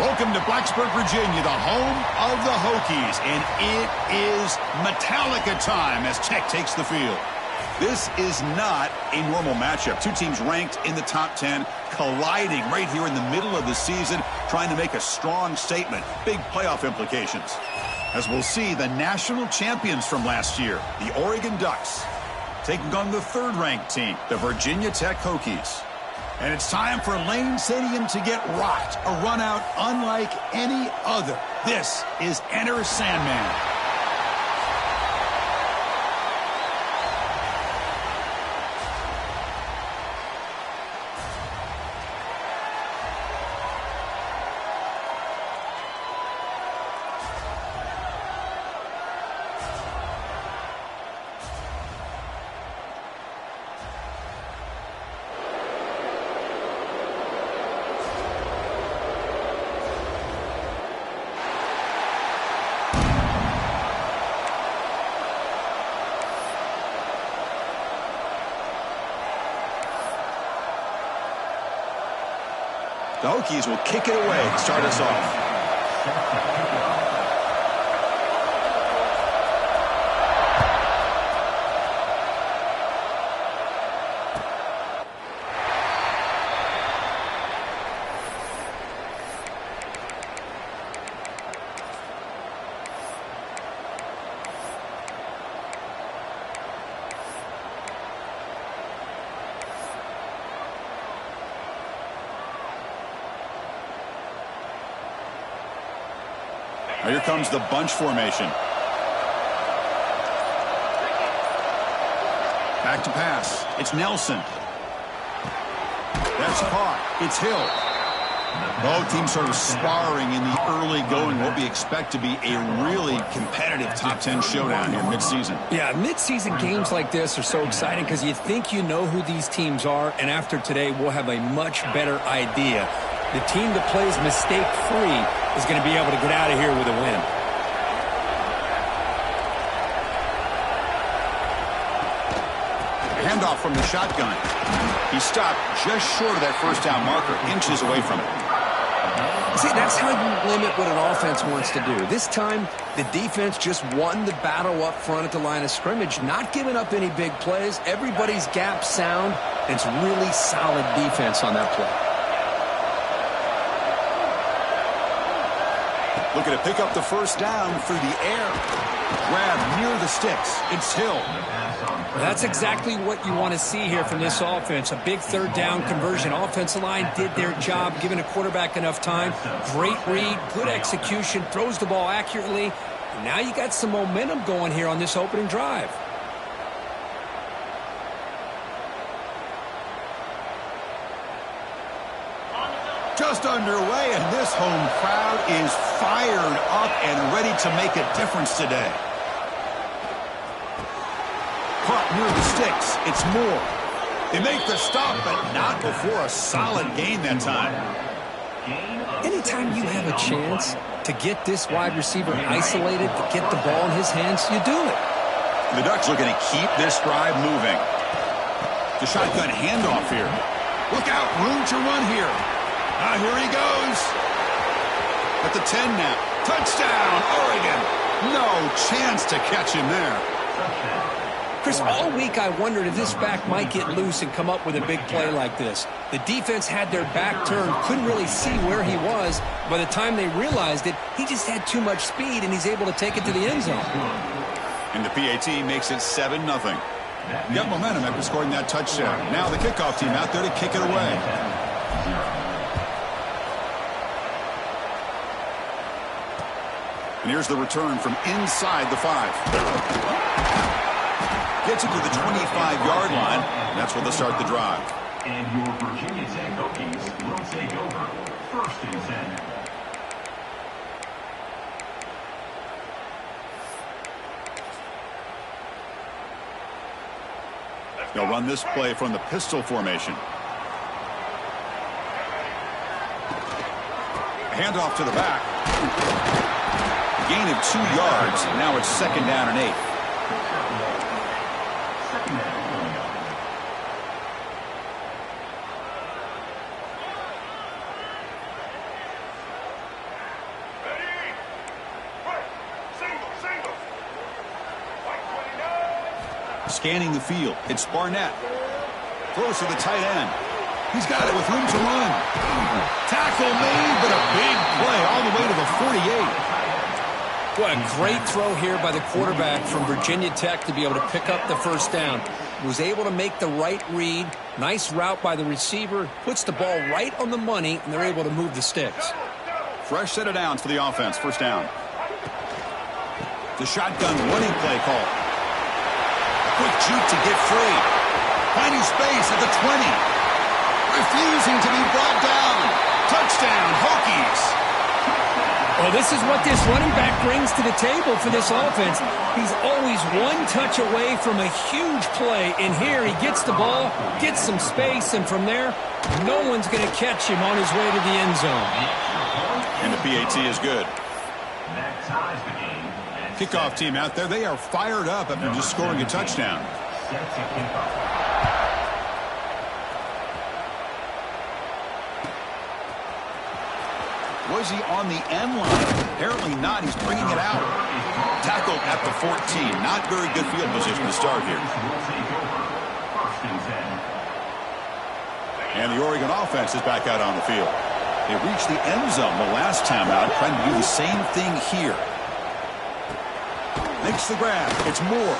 Welcome to Blacksburg, Virginia, the home of the Hokies, and it is Metallica time as Tech takes the field. This is not a normal matchup. Two teams ranked in the top 10, colliding right here in the middle of the season, trying to make a strong statement. Big playoff implications. As we'll see, the national champions from last year, the Oregon Ducks, taking on the third-ranked team, the Virginia Tech Hokies. And it's time for Lane Stadium to get rocked. A run out unlike any other. This is Enter Sandman. The Hokies will kick it away to start us off. Now here comes the bunch formation. Back to pass. It's Nelson. That's caught. It's Hill. Both teams sort of sparring in the early going. What we expect to be a really competitive top 10 showdown here midseason. Yeah, midseason games like this are so exciting because you think you know who these teams are, and after today we'll have a much better idea. The team that plays mistake-free is going to be able to get out of here with a win. Handoff from the shotgun. He stopped just short of that first down marker, inches away from it. See, that's how you limit what an offense wants to do. This time, the defense just won the battle up front at the line of scrimmage, not giving up any big plays. Everybody's gap sound. It's really solid defense on that play. Looking to pick up the first down through the air. Grab near the sticks. It's Hill. That's exactly what you want to see here from this offense. A big third down conversion. Offensive line did their job, giving a quarterback enough time. Great read, good execution, throws the ball accurately. And now you got some momentum going here on this opening drive. Just underway, and this home crowd is fired up and ready to make a difference today. Caught near the sticks. It's Moore. They make the stop, but not before a solid gain that time. Anytime you have a chance to get this wide receiver isolated, to get the ball in his hands, you do it. The Ducks looking to keep this drive moving. The shotgun handoff here. Look out, room to run here. Now here he goes. At the 10 now. Touchdown, Oregon. No chance to catch him there. Chris, all week I wondered if this back might get loose and come up with a big play like this. The defense had their back turned, couldn't really see where he was. By the time they realized it, he just had too much speed, and he's able to take it to the end zone. And the PAT makes it 7-0. Got momentum after scoring that touchdown. Now the kickoff team out there to kick it away. And here's the return from inside the 5. Gets it to the 25-yard line. And that's where they'll start the drive. And your Virginia Tech Hokies will take over 1st and 10. They'll run this play from the pistol formation. Handoff to the back. Gain of 2 yards. Now it's 2nd down and 8. Scanning the field, it's Barnett. Throws to the tight end. He's got it with room to run. Tackle made, but a big play all the way to the 48. What a great throw here by the quarterback from Virginia Tech to be able to pick up the first down. Was able to make the right read. Nice route by the receiver. Puts the ball right on the money, and they're able to move the sticks. Fresh set of downs for the offense. First down. The shotgun running play call. Quick juke to get free. Finding space at the 20. Refusing to be brought down. Touchdown, Hokies. Well, this is what this running back brings to the table for this offense. He's always one touch away from a huge play. And here he gets the ball, gets some space, and from there, no one's going to catch him on his way to the end zone. And the PAT is good. Kickoff team out there, they are fired up after just scoring a touchdown. Was he on the end line? Apparently not. He's bringing it out. Tackled at the 14. Not very good field position to start here. And the Oregon offense is back out on the field. They reached the end zone the last time out, trying to do the same thing here. Makes the grab. It's Moore.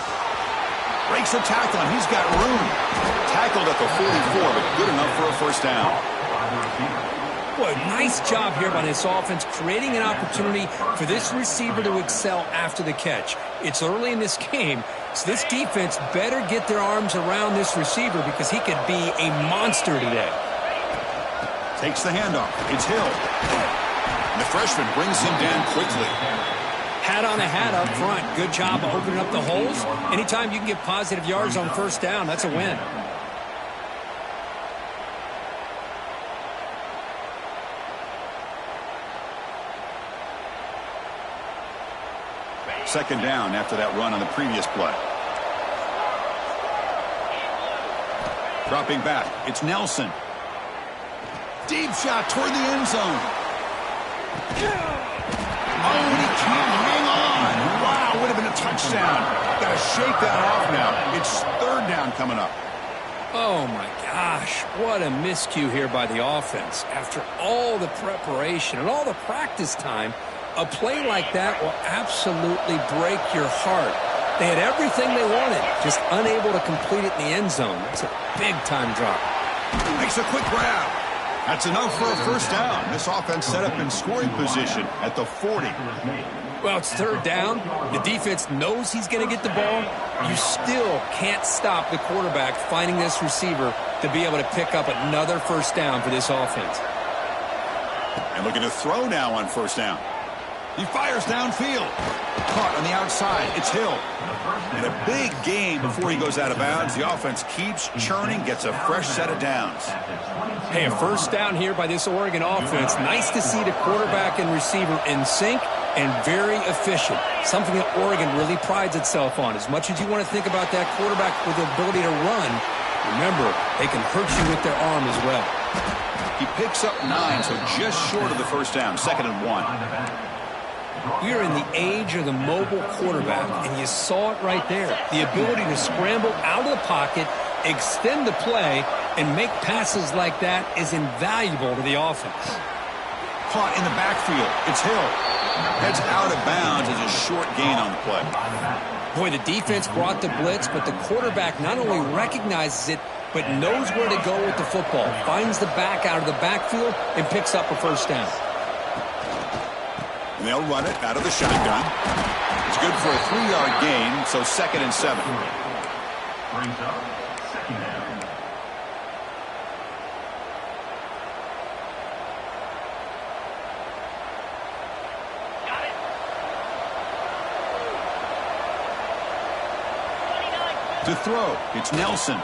Breaks a tackle, and he's got room. Tackled at the 44, but good enough for a first down. Boy, nice job here by this offense, creating an opportunity for this receiver to excel after the catch. It's early in this game, so this defense better get their arms around this receiver because he could be a monster today. Takes the handoff. It's Hill. And the freshman brings him down quickly. Hat on a hat up front. Good job of opening up the holes. Anytime you can get positive yards on first down, that's a win. Second down after that run on the previous play. Dropping back. It's Nelson. Deep shot toward the end zone. Oh, and he can't hang on. Wow, would have been a touchdown. Got to shake that off now. It's third down coming up. Oh, my gosh. What a miscue here by the offense. After all the preparation and all the practice time, a play like that will absolutely break your heart. They had everything they wanted, just unable to complete it in the end zone. It's a big-time drop. Makes a quick grab. That's enough for a first down. This offense set up in scoring position at the 40. Well, it's third down. The defense knows he's going to get the ball. You still can't stop the quarterback finding this receiver to be able to pick up another first down for this offense. And looking to throw now on first down. He fires downfield. Caught on the outside. It's Hill. And a big gain before he goes out of bounds. The offense keeps churning, gets a fresh set of downs. Hey, a first down here by this Oregon offense. Nice to see the quarterback and receiver in sync and very efficient. Something that Oregon really prides itself on. As much as you want to think about that quarterback with the ability to run, remember, they can hurt you with their arm as well. He picks up 9, so just short of the first down. 2nd and 1. We are in the age of the mobile quarterback, and you saw it right there. The ability to scramble out of the pocket, extend the play, and make passes like that is invaluable to the offense. Caught in the backfield. It's Hill. Heads out of bounds as a short gain on the play. Boy, the defense brought the blitz, but the quarterback not only recognizes it, but knows where to go with the football. Finds the back out of the backfield and picks up a first down. And they'll run it out of the shotgun. It's good for a 3-yard gain, so 2nd and 7. Brings up second down. To throw, it's Nelson.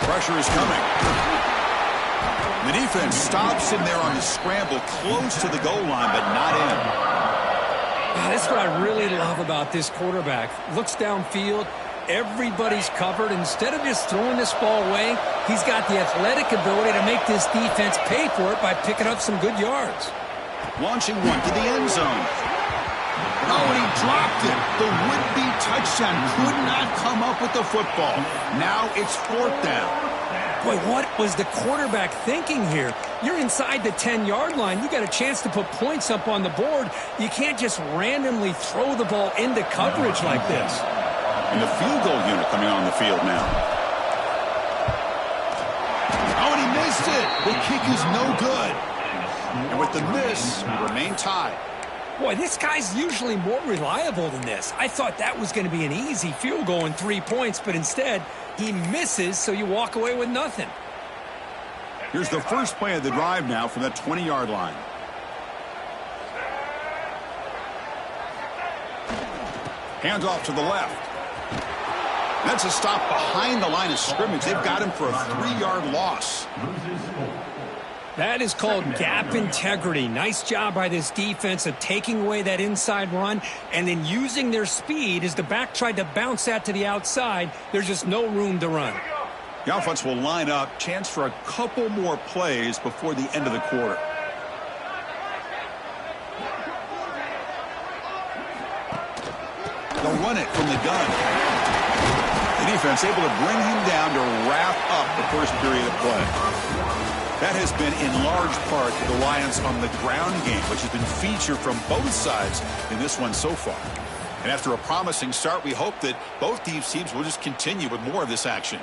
Pressure is coming. The defense stops him there on the scramble, close to the goal line, but not in. That's what I really love about this quarterback. Looks downfield. Everybody's covered. Instead of just throwing this ball away, he's got the athletic ability to make this defense pay for it by picking up some good yards. Launching one to the end zone. Oh, and he dropped it. The would-be touchdown could not come up with the football. Now it's 4th down. Boy, what was the quarterback thinking here? You're inside the 10-yard line. You got a chance to put points up on the board. You can't just randomly throw the ball into coverage like this. And the field goal unit coming on the field now. Oh, and he missed it. The kick is no good. And with the miss, we remain tied. Boy, this guy's usually more reliable than this. I thought that was going to be an easy field goal and 3 points, but instead, he misses, so you walk away with nothing. Here's the first play of the drive now from that 20-yard line. Hands off to the left. That's a stop behind the line of scrimmage. They've got him for a 3-yard loss. That is called gap integrity. Nice job by this defense of taking away that inside run and then using their speed as the back tried to bounce that to the outside. There's just no room to run. The offense will line up. Chance for a couple more plays before the end of the quarter. They'll run it from the gun. The defense able to bring him down to wrap up the first period of play. That has been in large part the reliance on the ground game, which has been featured from both sides in this one so far. And after a promising start, we hope that both these teams will just continue with more of this action.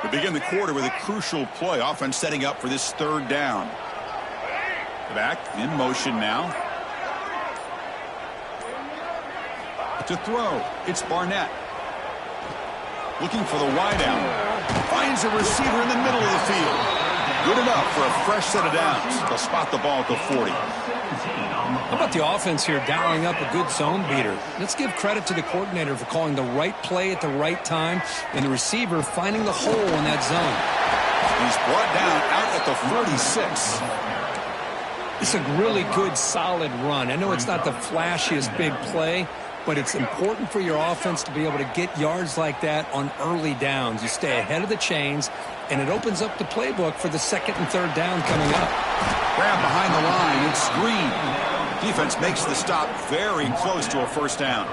We begin the quarter with a crucial play. Offense setting up for this 3rd down. Back in motion now. To throw, it's Barnett. Looking for the wideout. Finds a receiver in the middle of the field. Good enough for a fresh set of downs. They'll spot the ball at the 40. How about the offense here dialing up a good zone beater? Let's give credit to the coordinator for calling the right play at the right time and the receiver finding the hole in that zone. He's brought down out at the 46. It's a really good, solid run. I know it's not the flashiest big play, but it's important for your offense to be able to get yards like that on early downs. You stay ahead of the chains, and it opens up the playbook for the 2nd and 3rd down coming up. Grab behind the line. It's screen. Defense makes the stop very close to a 1st down.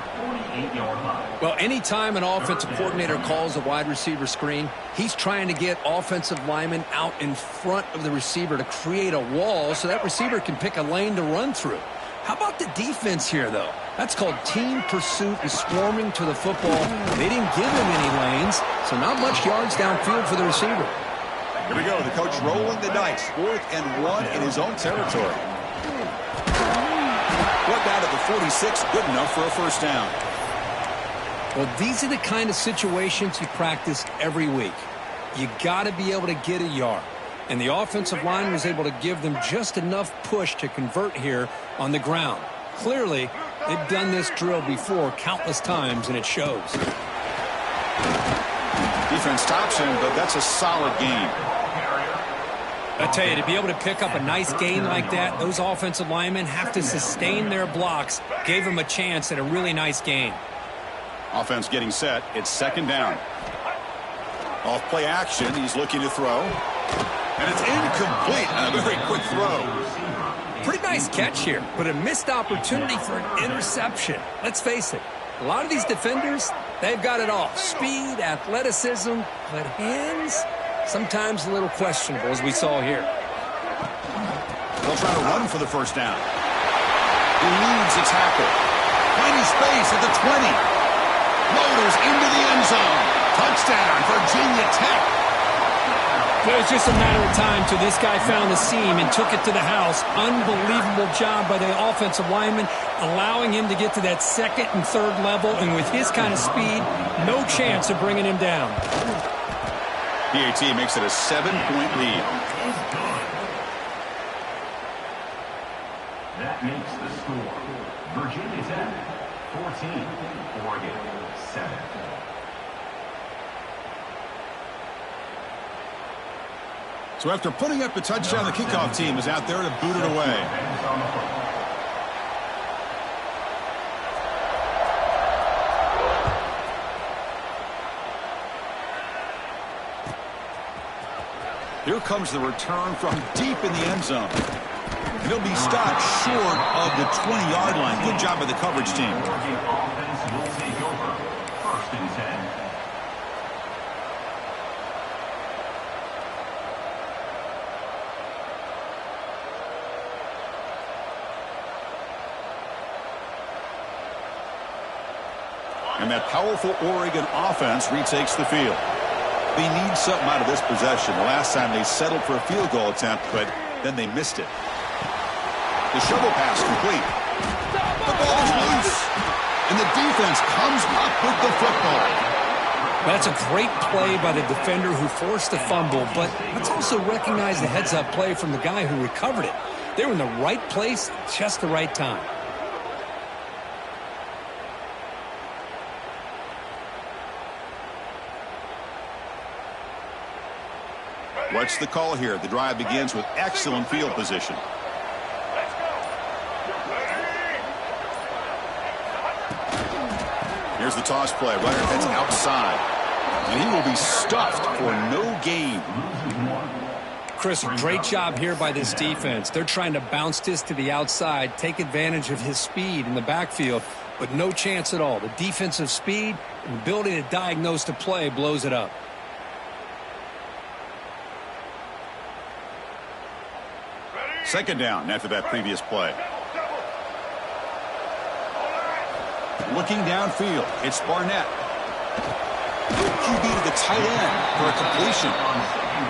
Well, anytime an offensive coordinator calls a wide receiver screen, he's trying to get offensive linemen out in front of the receiver to create a wall so that receiver can pick a lane to run through. How about the defense here, though? That's called team pursuit and swarming to the football. They didn't give him any lanes, so not much yards downfield for the receiver. Here we go. The coach rolling the dice. 4th and 1 in his own territory. Brought down at the 46. Good enough for a 1st down. Well, these are the kind of situations you practice every week. You got to be able to get a yard. And the offensive line was able to give them just enough push to convert here on the ground. Clearly, they've done this drill before countless times, and it shows. Defense stops him, but that's a solid game. I tell you, to be able to pick up a nice gain like that, those offensive linemen have to sustain their blocks. Gave them a chance at a really nice gain. Offense getting set. It's 2nd down. Off play action. He's looking to throw. And it's incomplete. A very quick throw. Pretty nice catch here, but a missed opportunity for an interception. Let's face it, a lot of these defenders, they've got it all. Speed, athleticism, but hands, sometimes a little questionable, as we saw here. They'll try to run for the 1st down. Eludes a tackle. Finding space at the 20. Loaders into the end zone. Touchdown, Virginia Tech. It was just a matter of time till this guy found the seam and took it to the house. Unbelievable job by the offensive lineman, allowing him to get to that 2nd and 3rd level, and with his kind of speed, no chance of bringing him down. PAT makes it a 7-point lead. That makes the score. Virginia Tech, 14. Oregon, 7. So after putting up a touchdown, the kickoff team is out there to boot it away. Here comes the return from deep in the end zone. And he'll be stopped short of the 20-yard line. Good job by the coverage team. Oregon offense will take over. 1st and 10. And that powerful Oregon offense retakes the field. They need something out of this possession. The last time they settled for a field goal attempt, but then they missed it. The shovel pass complete. The ball is loose. And the defense comes up with the football. That's a great play by the defender who forced the fumble, but let's also recognize the heads-up play from the guy who recovered it. They were in the right place at just the right time. What's the call here? The drive begins with excellent field position. Here's the toss play. Runner heads outside. And he will be stuffed for no gain. Chris, great job here by this defense. They're trying to bounce this to the outside, take advantage of his speed in the backfield, but no chance at all. The defensive speed and ability to diagnose the play blows it up. Second down after that previous play. Looking downfield, it's Barnett. Good QB to the tight end for a completion.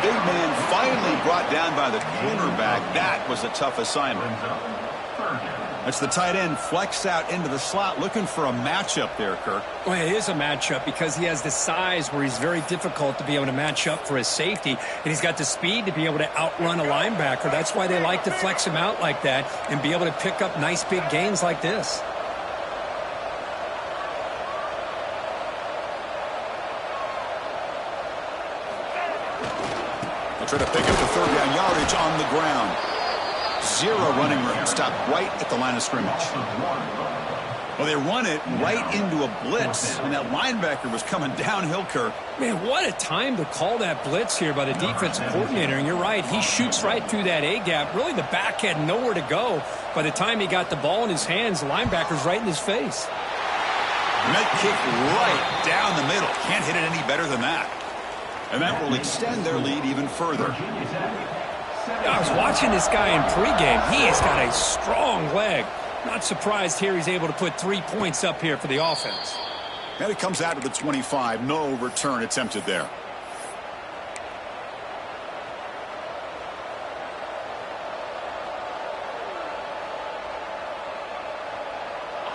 Big man finally brought down by the cornerback. That was a tough assignment. That's the tight end flexed out into the slot, looking for a matchup there, Kirk. Well, it is a matchup because he has the size where he's very difficult to be able to match up for his safety, and he's got the speed to be able to outrun a linebacker. That's why they like to flex him out like that and be able to pick up nice big gains like this. They'll try to pick up the third down yardage on the ground. Zero running room. Stopped right at the line of scrimmage. Well, they run it right into a blitz, and that linebacker was coming downhill, Kirk. Man, what a time to call that blitz here by the defensive coordinator. And you're right, he shoots right through that A-gap. Really, the back had nowhere to go. By the time he got the ball in his hands, the linebacker's right in his face. And that kick right down the middle. Can't hit it any better than that. And that will extend their lead even further. I was watching this guy in pregame. He has got a strong leg. Not surprised here he's able to put 3 points up here for the offense. And it comes out of the 25. No return attempted there.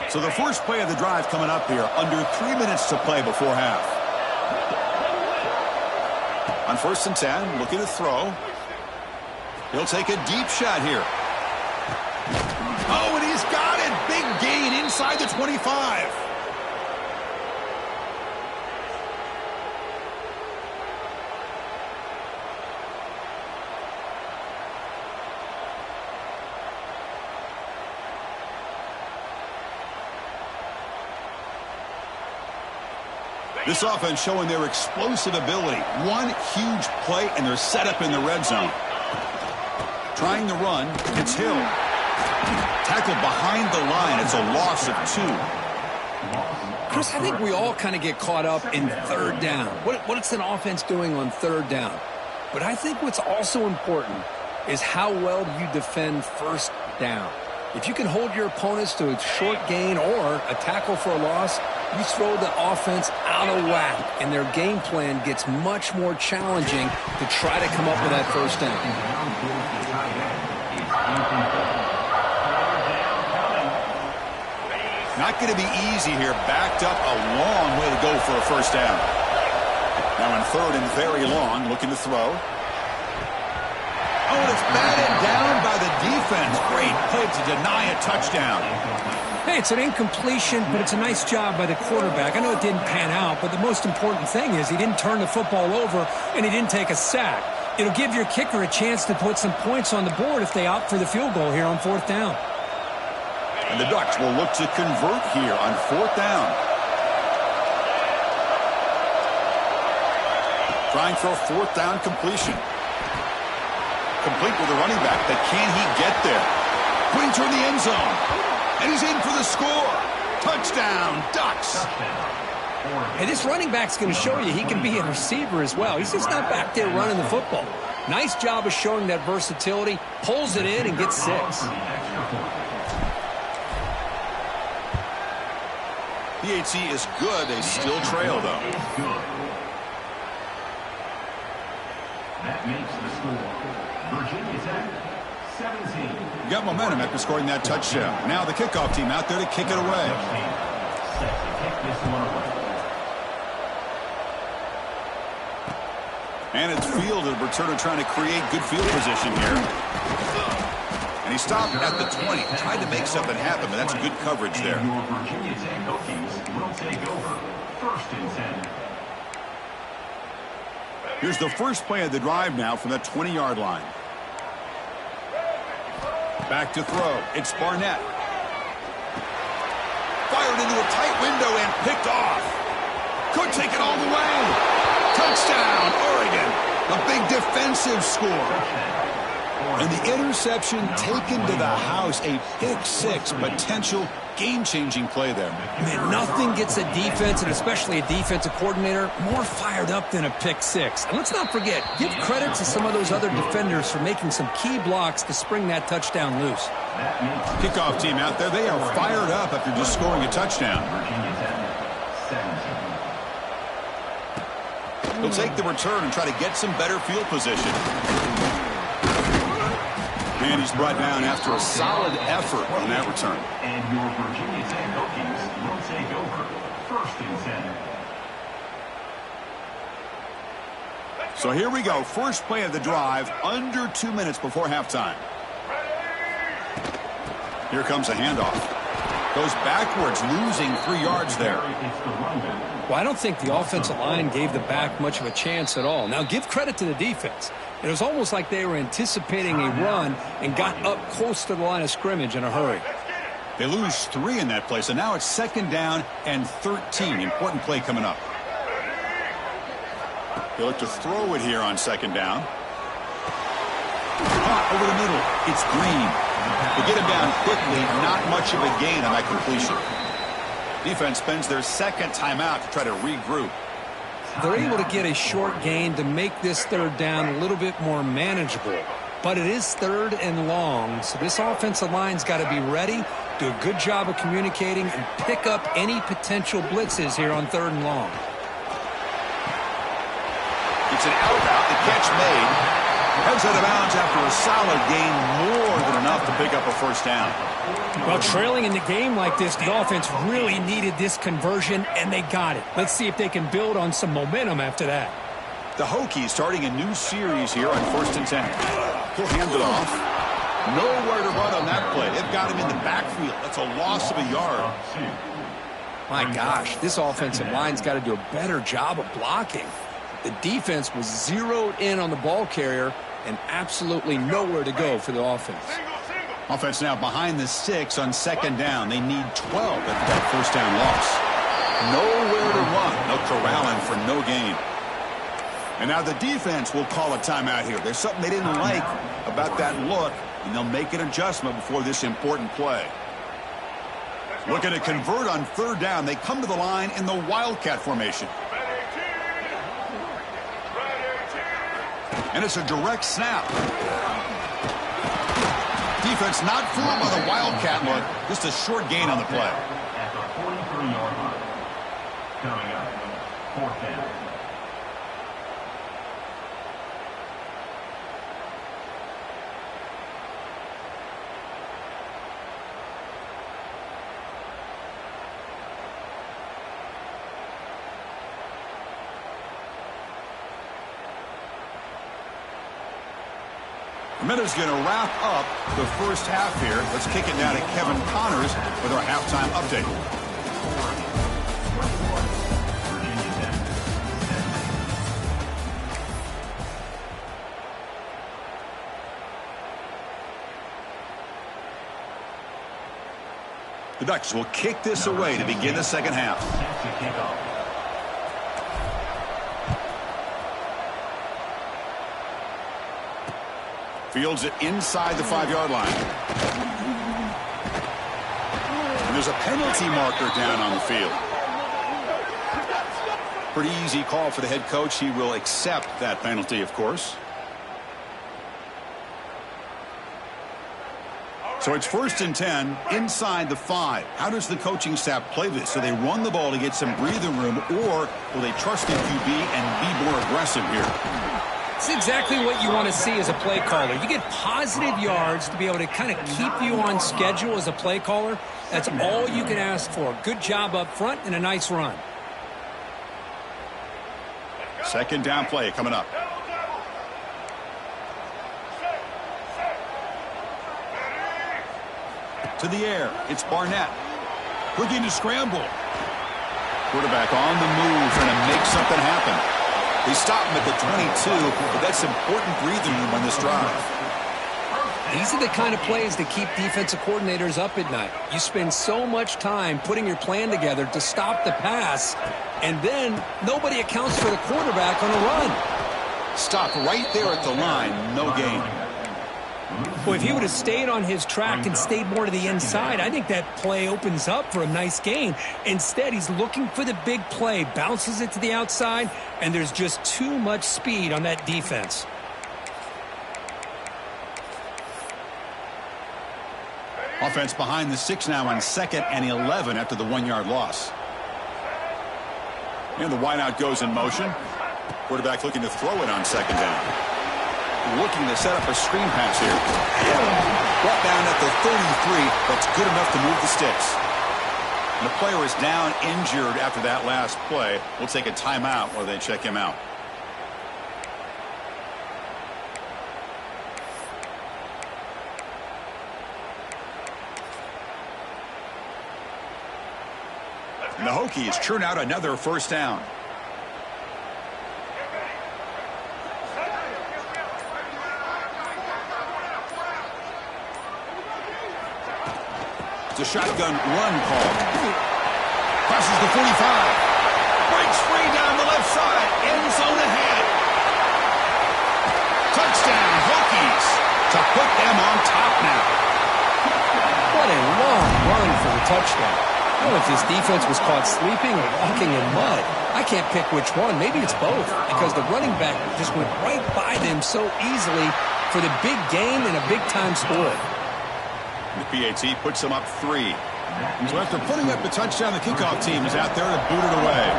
So the first play of the drive coming up here. Under 3 minutes to play before half. On 1st and 10, looking to throw. He'll take a deep shot here. Oh, and he's got it. Big gain inside the 25. This offense showing their explosive ability. One huge play, and they're set up in the red zone. Trying the run, it's Hill. Tackled behind the line. It's a loss of 2. Chris, I think we all kind of get caught up in third down. What's an offense doing on third down? But I think what's also important is how well do you defend first down. If you can hold your opponents to a short gain or a tackle for a loss, you throw the offense out of whack, and their game plan gets much more challenging to try to come up with that first down. Not going to be easy here. Backed up a long way to go for a first down. Now on 3rd and very long, looking to throw. Oh, and it's batted down by the defense. Great play to deny a touchdown. Hey, it's an incompletion, but it's a nice job by the quarterback. I know it didn't pan out, but the most important thing is he didn't turn the football over and he didn't take a sack. It'll give your kicker a chance to put some points on the board if they opt for the field goal here on 4th down. And the Ducks will look to convert here on 4th down. Trying for a 4th down completion. complete with the running back, but can he get there? Putting toward the end zone. And he's in for the score. Touchdown, Ducks. And this running back's going to show you he can be a receiver as well. He's just not back there running the football. Nice job of showing that versatility. Pulls it in and gets 6. PHC is good. They still trail, though. That makes the score. Virginia Tech, 17. Got momentum after scoring that touchdown. Now the kickoff team out there to kick it away. Set to kick this one away. And it's fielded. Returner trying to create good field position here. And he stopped at the 20. Tried to make something happen, but that's good coverage there. And your Virginia Tech Hokies will take over. 1st and 10. Here's the first play of the drive now from the 20-yard line. Back to throw. It's Barnett. Fired into a tight window and picked off. Could take it all the way. Touchdown, Oregon. A big defensive score. And the interception taken to the house. A pick-6 potential game-changing play there. Man, nothing gets a defense, and especially a defensive coordinator, more fired up than a pick-6. And let's not forget, give credit to some of those other defenders for making some key blocks to spring that touchdown loose. Kickoff team out there, they are fired up after just scoring a touchdown. He'll take the return and try to get some better field position. And he's brought down after a solid effort on that return. And your Virginia Tech Hokies will take over. 1st and 10. So here we go. First play of the drive, under 2 minutes before halftime. Here comes a handoff. Goes backwards, losing 3 yards there. Well, I don't think the offensive line gave the back much of a chance at all. Now, give credit to the defense. It was almost like they were anticipating a run and got up close to the line of scrimmage in a hurry. They lose 3 in that play, so now it's 2nd down and 13. Important play coming up. They look to throw it here on 2nd down. Caught over the middle. It's Green. They get him down quickly. Not much of a gain on that completion. Defense spends their 2nd timeout to try to regroup. They're able to get a short gain to make this 3rd down a little bit more manageable. But it is 3rd and long, so this offensive line's got to be ready, do a good job of communicating, and pick up any potential blitzes here on 3rd and long. It's an out-route. The catch made. Heads out of bounds after a solid gain, more than enough to pick up a 1st down. Well, trailing in the game like this, the offense really needed this conversion, and they got it. Let's see if they can build on some momentum after that. The Hokies starting a new series here on 1st and 10. He'll hand it off. Nowhere to run on that play. They've got him in the backfield. That's a loss of a yard. My gosh, this offensive line's got to do a better job of blocking. The defense was zeroed in on the ball carrier and absolutely nowhere to go for the offense. Offense now behind the 6 on 2nd down. They need 12 after that 1st down loss. Nowhere to run. They'll corral him for no gain. And now the defense will call a timeout here. There's something they didn't like about that look, and they'll make an adjustment before this important play. Looking to convert on 3rd down. They come to the line in the Wildcat formation. And it's a direct snap. Defense not fooled by the Wildcat look. Just a short gain on the play. At the 43-yard line. Coming up, 4th down. Minutes going to wrap up the first half here. Let's kick it now to Kevin Connors with our halftime update. The Ducks will kick this away to begin the 2nd half. Fields it inside the 5-yard line. And there's a penalty marker down on the field. Pretty easy call for the head coach. He will accept that penalty, of course. So it's 1st and 10 inside the 5. How does the coaching staff play this? So they run the ball to get some breathing room, or will they trust the QB and be more aggressive here? It's exactly what you want to see as a play caller. You get positive yards to be able to kind of keep you on schedule as a play caller. That's all you can ask for. Good job up front and a nice run. 2nd down play coming up. To the air, it's Barnett. Looking to scramble. Quarterback on the move, trying to make something happen. They stop him at the 22, but that's important breathing room on this drive. These are the kind of plays that keep defensive coordinators up at night. You spend so much time putting your plan together to stop the pass, and then nobody accounts for the quarterback on a run. Stop right there at the line, no gain. Well, if he would have stayed on his track and stayed more to the inside, I think that play opens up for a nice gain. Instead, he's looking for the big play, bounces it to the outside, and there's just too much speed on that defense. Offense behind the 6 now on 2nd and 11 after the 1-yard loss. And the wideout goes in motion. Quarterback looking to throw it on 2nd down. Looking to set up a screen pass here. Brought down at the 33. That's good enough to move the sticks. And the player is down injured after that last play. We'll take a timeout while they check him out. And the Hokies churn out another 1st down. It's a shotgun run call. Crosses the 45. Breaks free down the left side. End zone ahead. Touchdown, Hokies. To put them on top now. What a long run for the touchdown. I don't know if this defense was caught sleeping or walking in mud. I can't pick which one. Maybe it's both, because the running back just went right by them so easily for the big gain and a big-time score. The PAT puts them up 3. So after putting up the touchdown, the kickoff team is out there to boot it away.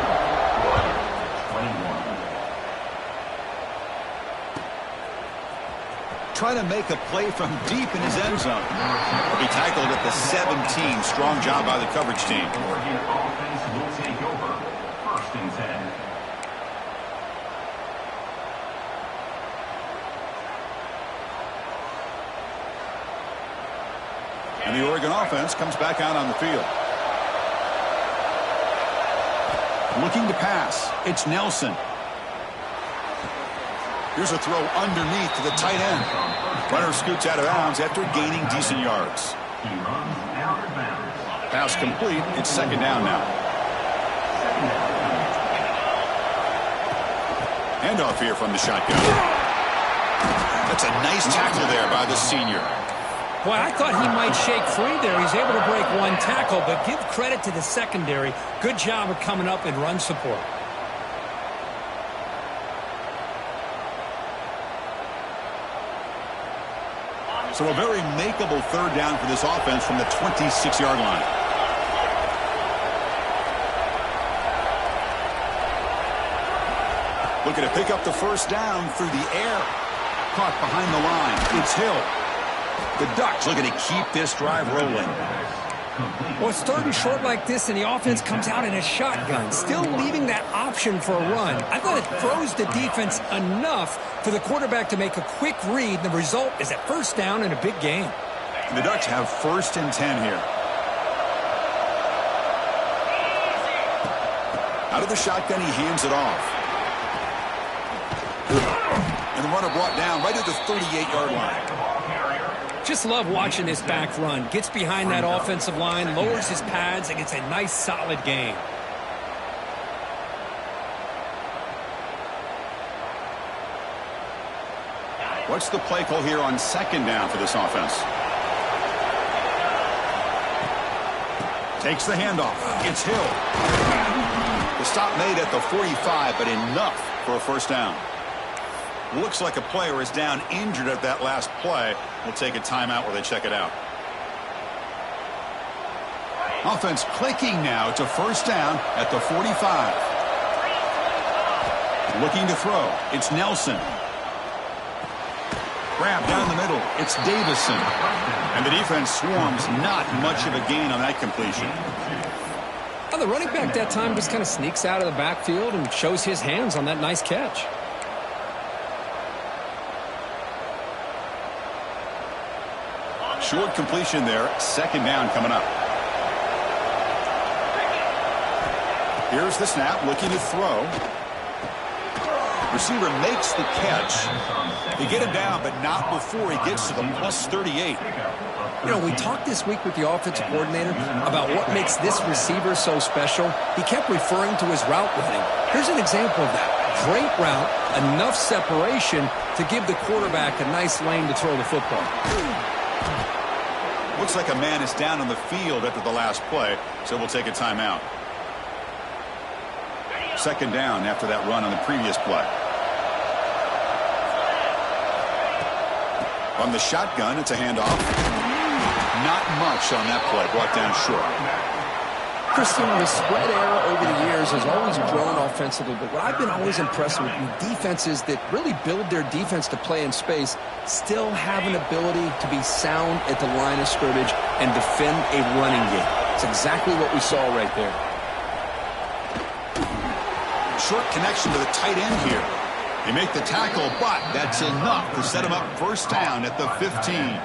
Trying to make a play from deep in his end zone. He tackled at the 17. Strong job by the coverage team. Oregon offense will take over. 1st and 10. And the Oregon offense comes back out on the field. Looking to pass. It's Nelson. Here's a throw underneath to the tight end. Runner scoots out of bounds after gaining decent yards. He runs out of bounds. Pass complete. It's 2nd down now. Handoff here from the shotgun. That's a nice tackle there by the senior. Boy, I thought he might shake free there. He's able to break one tackle, but give credit to the secondary. Good job of coming up and run support. So a very makeable 3rd down for this offense from the 26-yard line. Looking to pick up the 1st down through the air. Caught behind the line. It's Hill. The Ducks looking to keep this drive rolling. Well, it's 3rd and short like this, and the offense comes out in a shotgun, still leaving that option for a run. I thought it throws the defense enough for the quarterback to make a quick read. The result is a 1st down and a big gain. The Ducks have 1st and 10 here. Out of the shotgun, he hands it off. And the runner brought down right at the 38-yard line. Just love watching this back run. Gets behind that offensive line, lowers his pads, and gets a nice solid gain. What's the play call here on second down for this offense? Takes the handoff. It's Hill. The stop made at the 45, but enough for a first down. Looks like a player is down injured at that last play. We'll take a timeout while they check it out. Offense clicking now to first down at the 45. Looking to throw. It's Nelson. Grab down the middle. It's Davison. And the defense swarms. Not much of a gain on that completion. Well, the running back that time just kind of sneaks out of the backfield and shows his hands on that nice catch. Short completion there. Second down coming up. Here's the snap. Looking to throw. Receiver makes the catch. They get him down, but not before he gets to the plus 38. You know, we talked this week with the offensive coordinator about what makes this receiver so special. He kept referring to his route running. Here's an example of that. Great route, enough separation to give the quarterback a nice lane to throw the football. Looks like a man is down on the field after the last play, so we'll take a timeout. Second down after that run on the previous play. From the shotgun, it's a handoff. Not much on that play, brought down short. Christian, the spread error over the years has always grown offensively, but what I've been always impressed with defenses that really build their defense to play in space still have an ability to be sound at the line of scrimmage and defend a running game. It's exactly what we saw right there. Short connection to the tight end here. They make the tackle, but that's enough to set him up first down at the 15.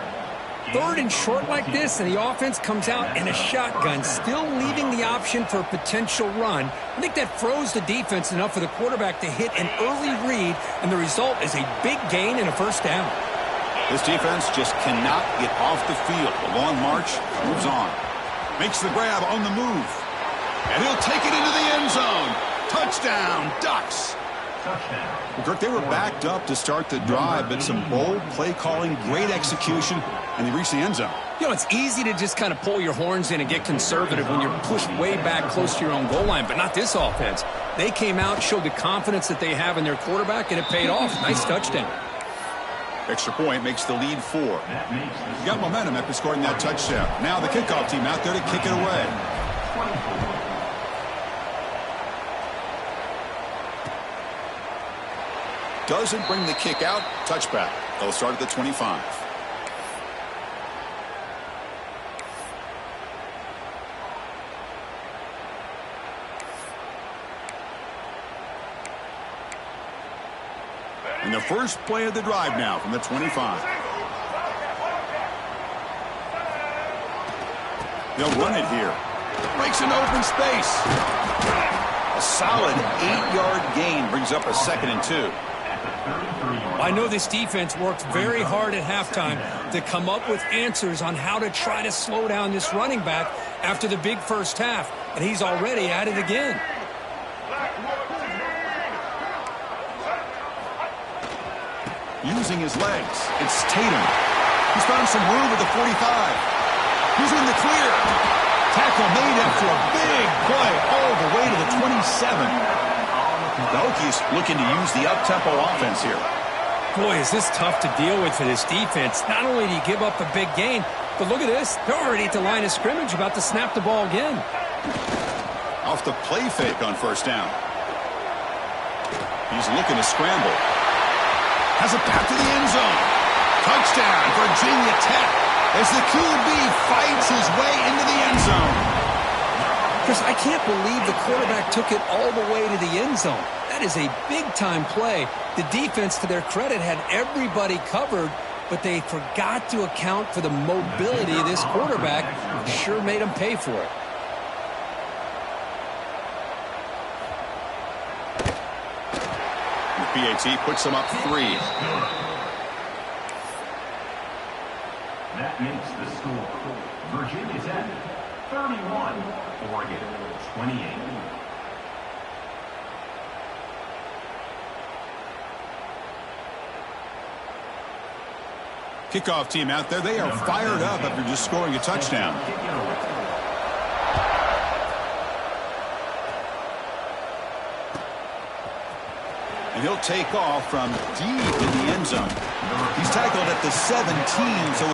Third and short like this, and the offense comes out in a shotgun, still leaving the option for a potential run. I think that froze the defense enough for the quarterback to hit an early read, and the result is a big gain and a first down. This defense just cannot get off the field. The long march moves on. Makes the grab on the move. And he'll take it into the end zone. Touchdown, Ducks. Well, Kirk, they were backed up to start the drive, but some bold play calling, great execution, and they reached the end zone. You know, it's easy to just kind of pull your horns in and get conservative when you're pushed way back close to your own goal line, but not this offense. They came out, showed the confidence that they have in their quarterback, and it paid off. Nice touchdown. Extra point makes the lead 4. You got momentum after scoring that touchdown. Now the kickoff team out there to kick it away. Doesn't bring the kick out. Touchback. They'll start at the 25. And the first play of the drive now from the 25. They'll run it here. Breaks into open space. A solid 8-yard gain brings up a 2nd and 2. I know this defense worked very hard at halftime to come up with answers on how to try to slow down this running back after the big first half, and he's already at it again. Using his legs, it's Tatum. He's found some room at the 45. He's in the clear. Tackle made after a big play all the way to the 27. The Hokies looking to use the up-tempo offense here. Boy, is this tough to deal with for this defense. Not only do you give up a big gain, but look at this. They're already at the line of scrimmage, about to snap the ball again. Off the play fake on first down. He's looking to scramble. Has a path to the end zone. Touchdown, Virginia Tech, as the QB fights his way into the end zone. Chris, I can't believe the quarterback took it all the way to the end zone. That is a big-time play. The defense, to their credit, had everybody covered, but they forgot to account for the mobility of this quarterback. Sure made him pay for it. The PAT puts them up 3. That makes the score Virginia Tech 31, Oregon 28. Kickoff team out there, they are fired up after just scoring a touchdown. And he'll take off from deep in the end zone. He's tackled at the 17, so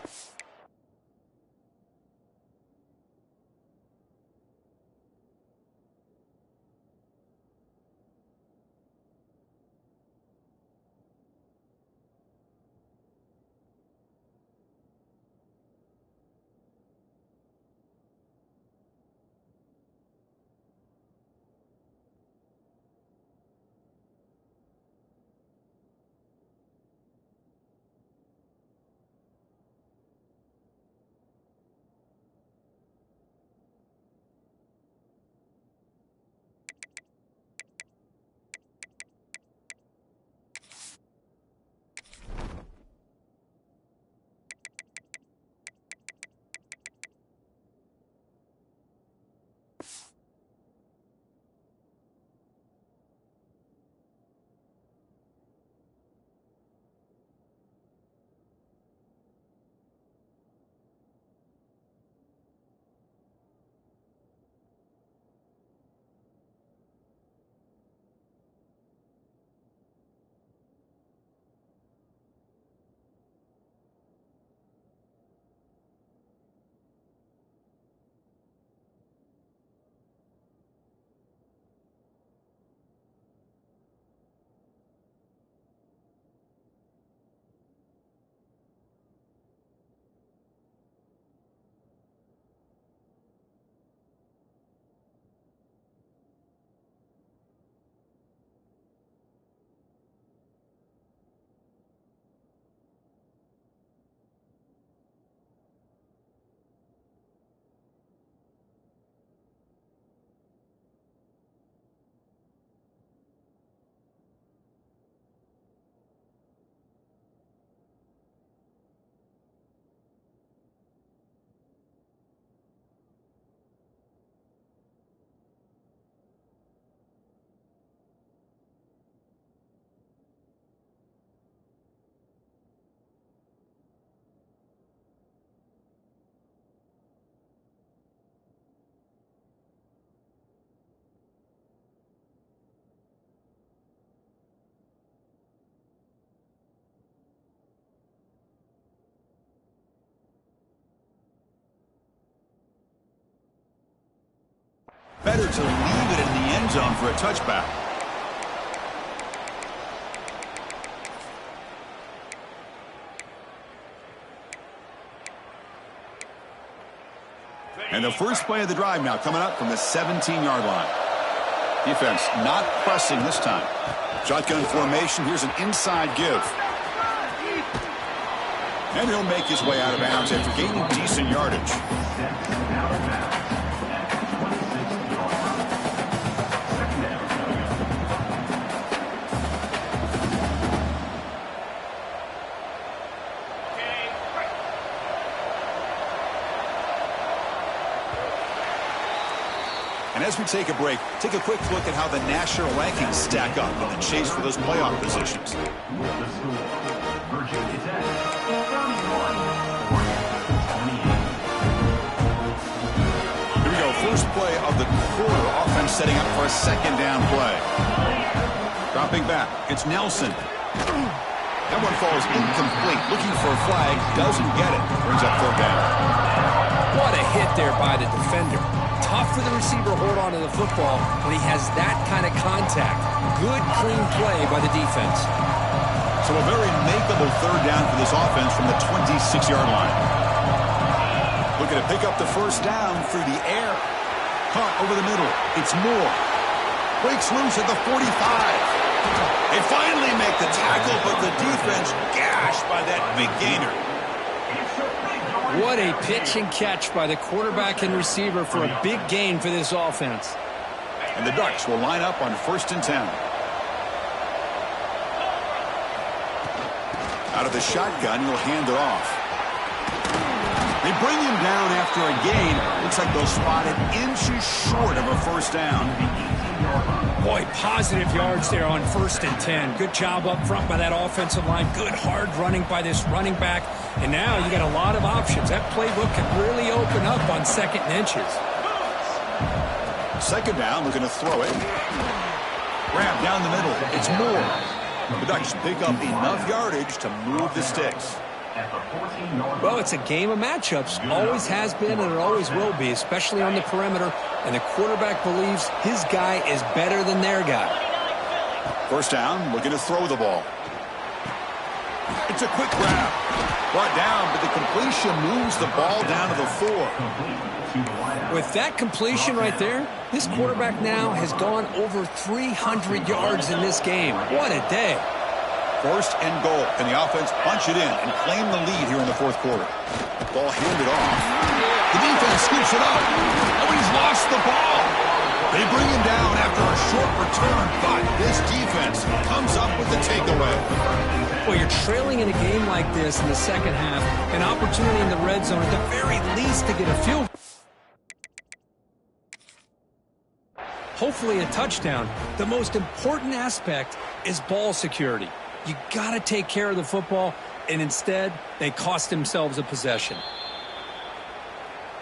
better to leave it in the end zone for a touchback. And the first play of the drive now coming up from the 17-yard line. Defense not pressing this time. Shotgun formation. Here's an inside give. And he'll make his way out of bounds after gaining decent yardage. And as we take a break, take a quick look at how the national rankings stack up in the chase for those playoff positions. The score, Virginia Tech, 31, Oregon, 28. Here we go, first play of the quarter. Offense setting up for a second down play. Dropping back, it's Nelson. That one falls incomplete. Looking for a flag, doesn't get it. Brings up third down. What a hit there by the defender. Tough for the receiver to hold on to the football when he has that kind of contact. Good, clean play by the defense. So a very makeable third down for this offense from the 26-yard line. Looking to pick up the first down through the air. Caught over the middle. It's Moore. Breaks loose at the 45. They finally make the tackle, but the defense gashed by that big gainer. What a pitch and catch by the quarterback and receiver for a big gain for this offense. And the Ducks will line up on 1st and 10. Out of the shotgun, he'll hand it off. They bring him down after a gain. Looks like they'll spot it inches short of a first down. Boy, positive yards there on 1st and 10. Good job up front by that offensive line. Good hard running by this running back. And now you got a lot of options. That playbook can really open up on 2nd and inches. 2nd down, looking to throw it. Grab down the middle. It's Moore. The Ducks pick up enough yardage to move the sticks. Well, it's a game of matchups. Always has been and it always will be, especially on the perimeter. And the quarterback believes his guy is better than their guy. 1st down, looking to throw the ball. It's a quick grab. Brought down, but the completion moves the ball down to the 4. With that completion right there, this quarterback now has gone over 300 yards in this game. What a day. 1st and goal. Can the offense punch it in and claim the lead here in the 4th quarter? Ball handed off. The defense scoops it up. Oh, he's lost the ball. They bring him down after a short return, but this defense comes up with the takeaway. Well, you're trailing in a game like this in the 2nd half. An opportunity in the red zone at the very least to get a field goal. Hopefully a touchdown. The most important aspect is ball security. You got to take care of the football, and instead, they cost themselves a possession.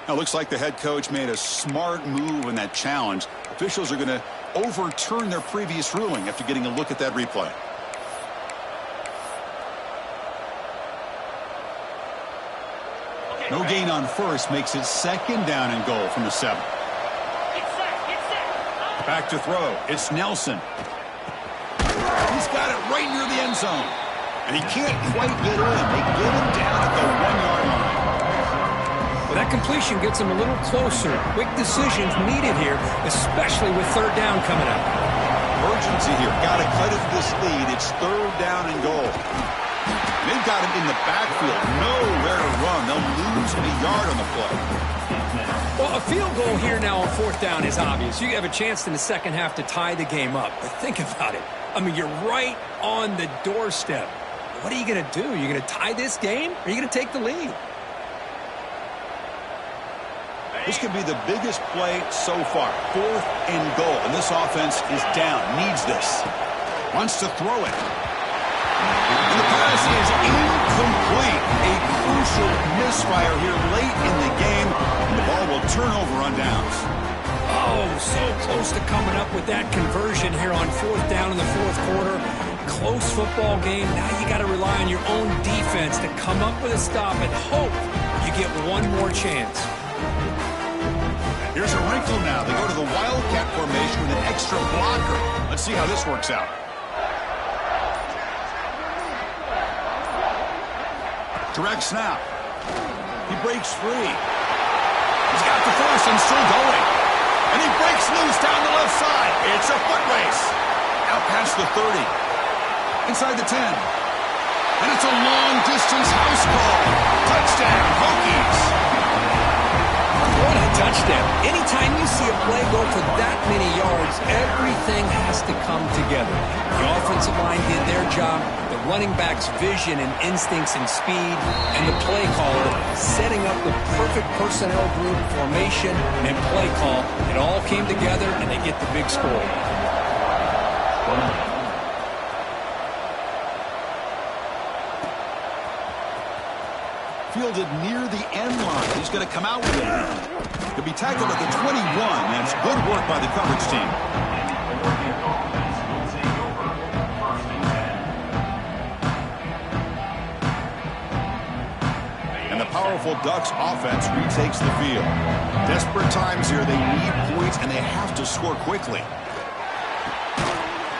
Now, looks like the head coach made a smart move in that challenge. Officials are going to overturn their previous ruling after getting a look at that replay. No gain on 1st makes it 2nd down and goal from the 7. Back to throw. It's Nelson. He's got it right near the end zone. And he can't quite get in. They get him down at the 1-yard line. Well, that completion gets him a little closer. Quick decisions needed here, especially with 3rd down coming up. Urgency here. Got to cut into this lead. It's 3rd down and goal. They've got him in the backfield. Nowhere to run. They'll lose a yard on the play. Well, a field goal here now on 4th down is obvious. You have a chance in the 2nd half to tie the game up. But think about it. I mean, you're right on the doorstep. What are you going to do? Are you going to tie this game? Or are you going to take the lead? This could be the biggest play so far. 4th and goal. And this offense is down. Needs this. Wants to throw it. And the pass is incomplete. A crucial misfire here late in the game. And the ball will turn over on downs. Oh, so close to coming up with that conversion here on 4th down in the 4th quarter. Close football game. Now you got to rely on your own defense to come up with a stop and hope you get one more chance. Here's a wrinkle now. They go to the Wildcat formation with an extra blocker. Let's see how this works out. Direct snap. He breaks free. He's got the 1st and still going. And he breaks loose down the left side. It's a foot race. Out past the 30. Inside the 10. And it's a long-distance house call. Touchdown, Hokies. What a touchdown. Anytime you see a play go for that many yards, everything has to come together. The offensive line did their job, the running back's vision and instincts and speed, and the play caller setting up the perfect personnel group, formation, and play call. It all came together, and they get the big score. Fielded near the end line. He's going to come out with it. He'll be tackled at the 21. That's good work by the coverage team. And the powerful Ducks offense retakes the field. Desperate times here. They need points, and they have to score quickly.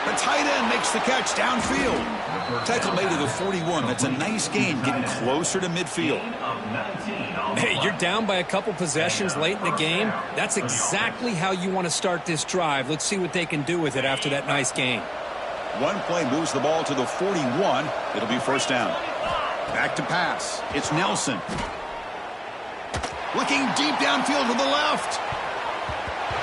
The tight end makes the catch downfield. Tackle made to the 41. That's a nice gain, getting closer to midfield. Hey, you're down by a couple possessions late in the game. That's exactly how you want to start this drive. Let's see what they can do with it after that nice gain. One play moves the ball to the 41. It'll be 1st down. Back to pass. It's Nelson. Looking deep downfield to the left.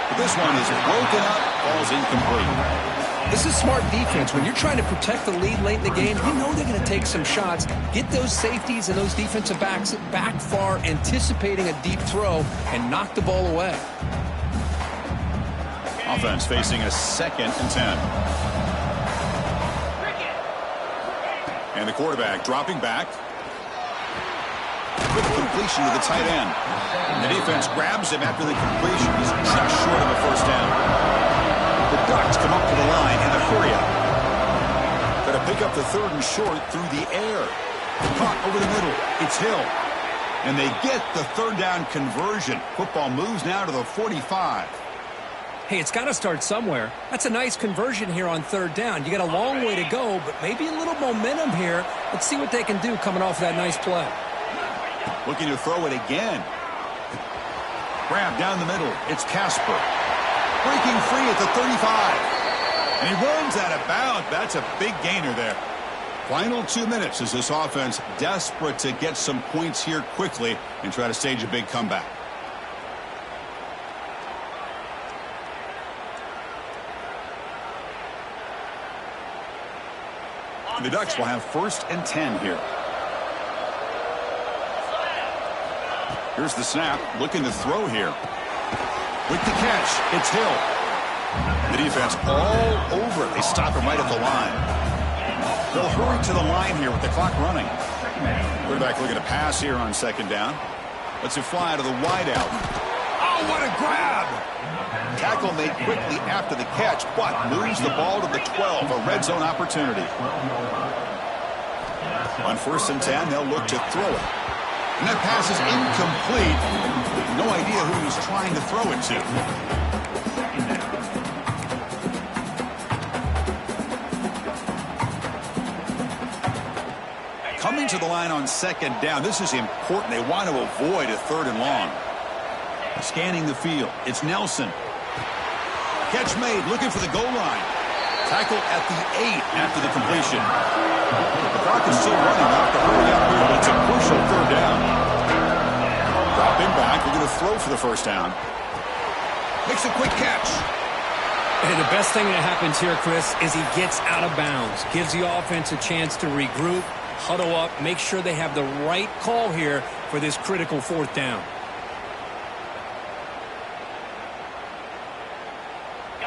But this one is broken up, falls incomplete. This is smart defense. When you're trying to protect the lead late in the game, you know they're going to take some shots. Get those safeties and those defensive backs back far, anticipating a deep throw, and knock the ball away. offense facing a 2nd and 10. And the quarterback dropping back. Quick completion to the tight end. The defense grabs him after the completion. He's just short of a first down. The Ducks come up to the line in a hurry-up. Going to pick up the 3rd and short through the air. Caught over the middle. It's Hill. And they get the 3rd down conversion. Football moves now to the 45. Hey, it's got to start somewhere. That's a nice conversion here on 3rd down. You got a long way to go, but maybe a little momentum here. Let's see what they can do coming off that nice play. Looking to throw it again. Grab down the middle. It's Casper. Breaking free at the 35. And he runs out of bounds. That's a big gainer there. Final 2 minutes as this offense desperate to get some points here quickly and try to stage a big comeback. The Ducks will have 1st and 10 here. Here's the snap, looking to throw here. With the catch, it's Hill. The defense all over it. They stop him right at the line. They'll hurry to the line here with the clock running. Quarterback looking to pass here on 2nd down. Lets it fly to the wideout. Oh, what a grab! Tackle made quickly after the catch, but moves the ball to the 12, a red zone opportunity. On 1st and 10, they'll look to throw it. And that pass is incomplete. No idea who he's trying to throw it to. Coming to the line on 2nd down. This is important. They want to avoid a 3rd and long. Scanning the field. It's Nelson. Catch made. Looking for the goal line. Tackle at the 8 after the completion. The clock is still running. Off the hurry up here. It's a crucial 3rd down. Dropping back. We're going to throw for the 1st down. Makes a quick catch. And the best thing that happens here, Chris, is he gets out of bounds. Gives the offense a chance to regroup, huddle up, make sure they have the right call here for this critical 4th down.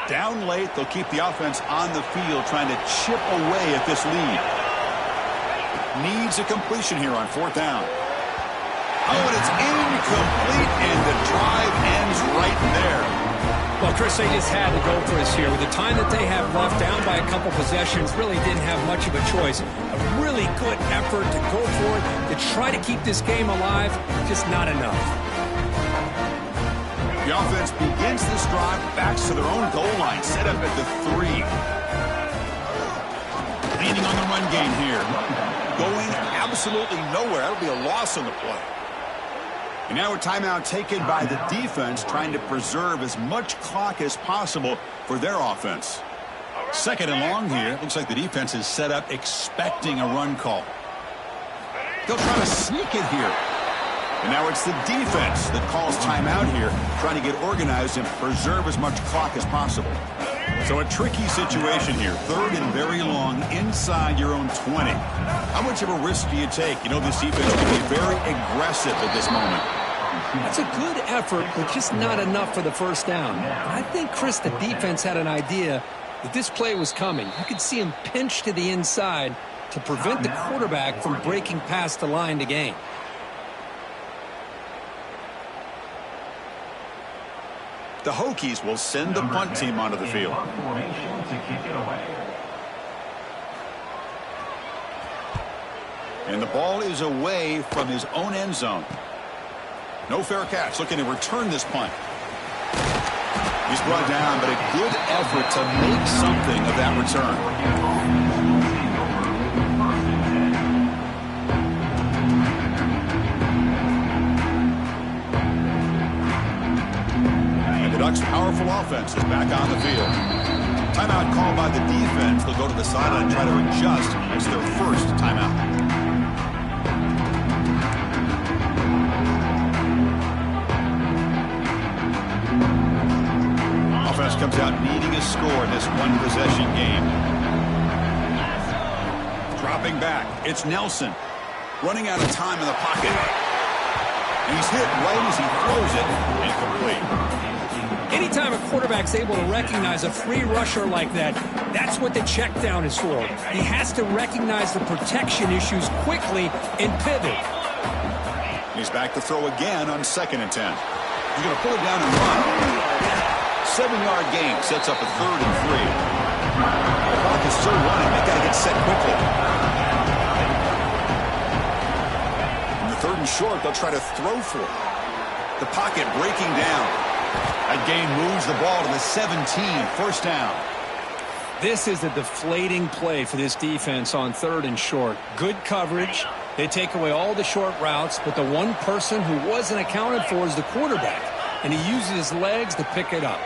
Down late, they'll keep the offense on the field trying to chip away at this lead. Needs a completion here on 4th down. Oh, and it's incomplete, and the drive ends right there. Well, Chris, they just had to go for us here. With the time that they have left, down by a couple possessions, really didn't have much of a choice. A really good effort to go for it, to try to keep this game alive, just not enough. The offense begins this drive, backs to their own goal line, set up at the 3. Leaning on the run game here. Going absolutely nowhere. That'll be a loss on the play. And now a timeout taken by the defense, trying to preserve as much clock as possible for their offense. 2nd and long here. Looks like the defense is set up expecting a run call. They'll try to sneak it here. And now it's the defense that calls timeout here, trying to get organized and preserve as much clock as possible. So a tricky situation here. 3rd and very long inside your own 20. How much of a risk do you take? You know, this defense can be very aggressive at this moment. That's a good effort, but just not enough for the 1st down. I think, Chris, the defense had an idea that this play was coming. You could see him pinch to the inside to prevent the quarterback from breaking past the line to gain. The Hokies will send the punt team onto the field. And the ball is away from his own end zone. No fair catch. Looking to return this punt. He's brought down, but a good effort to make something of that return. The Ducks' powerful offense is back on the field. Timeout called by the defense. They'll go to the sideline and try to adjust. It's their 1st timeout. Offense comes out needing a score in this one-possession game. Dropping back. It's Nelson. Running out of time in the pocket. And he's hit right as he throws it. Incomplete. Anytime a quarterback's able to recognize a free rusher like that, that's what the check down is for. He has to recognize the protection issues quickly and pivot. He's back to throw again on 2nd and 10. He's going to pull it down and run. 7-yard gain sets up a 3rd and 3. The clock is still running. They got to get set quickly. In the 3rd and short, they'll try to throw for it. The pocket breaking down. That gain moves the ball to the 17. 1st down. This is a deflating play for this defense on 3rd and short. Good coverage. They take away all the short routes, but the one person who wasn't accounted for is the quarterback, and he uses his legs to pick it up.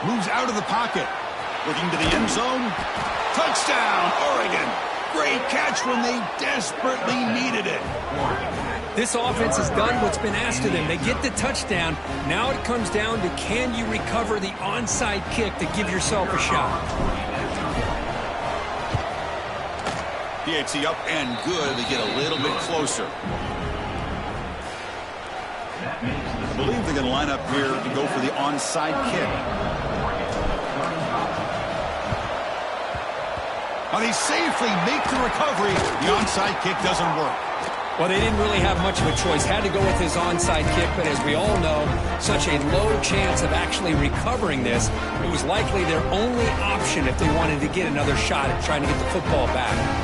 Moves out of the pocket. Looking to the end zone. Touchdown, Oregon. Great catch when they desperately needed it. This offense has done what's been asked of them. They get the touchdown. Now it comes down to, can you recover the onside kick to give yourself a shot? PAT up and good. They get a little bit closer. I believe they're going to line up here to go for the onside kick. Well, they safely make the recovery. The onside kick doesn't work. Well, they didn't really have much of a choice. Had to go with his onside kick, but as we all know, such a low chance of actually recovering this. It was likely their only option if they wanted to get another shot at trying to get the football back.